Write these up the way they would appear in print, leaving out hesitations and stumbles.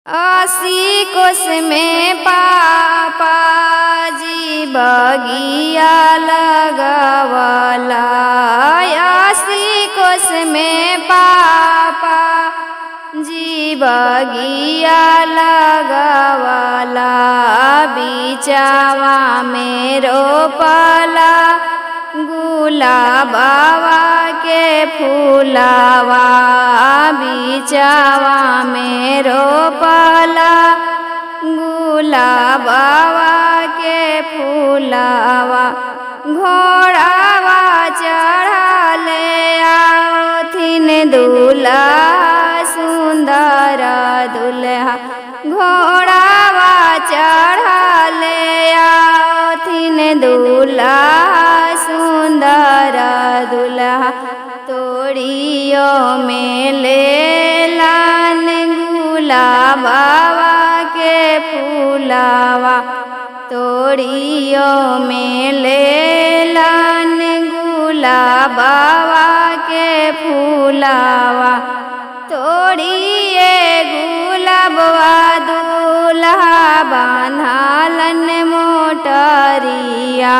अस्सी कोस में पापा जी बगिया लगवला। 80 कोस में पापा जी बगिया लगवला। बिचावा में रोपला गुलाबवा के फूलावा। बिचावा में रोपला गुलाबवा के फूलावा। घोड़ावा चढ़ले आवथिन दूल्हा सुंदर दुल्हा। घोड़ावा चढ़ले आवथिन दूल्हा सुंदर दुल्हा। तोड़ियो में ले लान गुलाबवा के फूलावा। तोड़ियो में ले लान गुलाबवा के फूलावा। तोड़िए गुलाबवा दूल्हा बांधालन मोटरिया।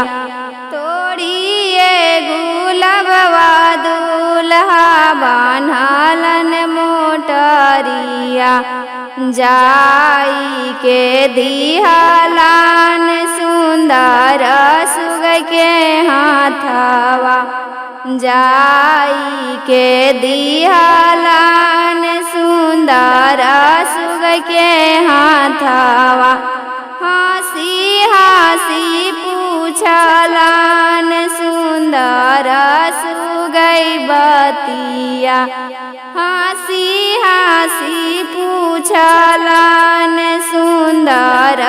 तोड़िए गुलाबवा दूल्हा बांधालन मोटरिया। जाई के दिहलान सुंदर सुग के हाथवा। जाई के दिहलान सुंदर सुग के हाथवा। हंसी हंसी पूछलान सुंदर सुगई बतिया। हंसी हंसी पूछलान सुंदर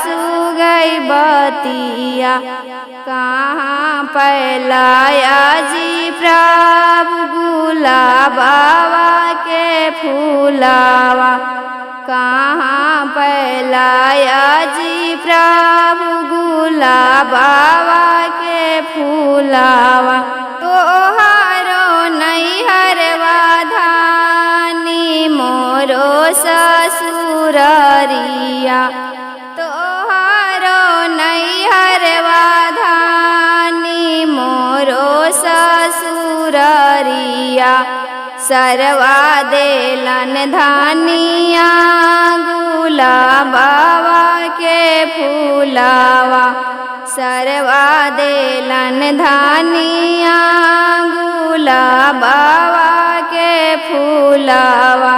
सुगई बतिया। कहाँ पैलाया जी प्रभु गुलाबवा के फूलावा। कहाँ पैलाया जी प्रभु गुलाबवा के फूलावा। तोहरो नैहरवा धानी मोरो ससुररिया। तोहरो नैहरवा धानी मोरो ससुररिया। सरवा देलन धानिया गुलाबवा के फूलावा। सरवा देलन धानिया गुलाबवा के फूलावा।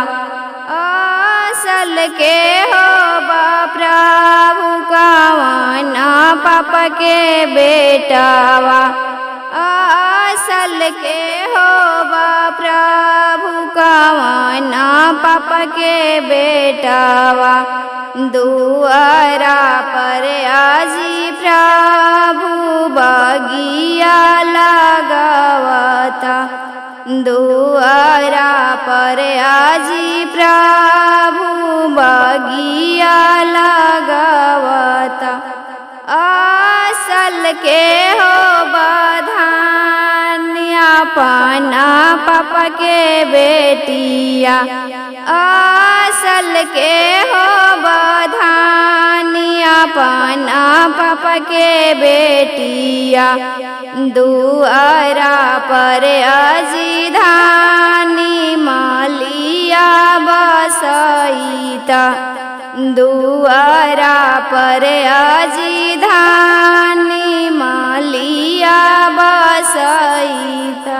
असल के होबा प्रभु कवन पाप के बेटावा। असल के होबा प्रभु कवन पाप के बेटावा। दुआरा पर आजी प्रभु बगिया लगवता। दुआरा पर आजी प्रभु बगिया लगवता। असल के हो बधानिया पाना पाप के बेटिया। असल के हो बधानिया पाना पाप के बेटिया। दुआरा पर अजी धानी मालिया बसईता। दुआरा पर अजी धानी मालिया बसईता।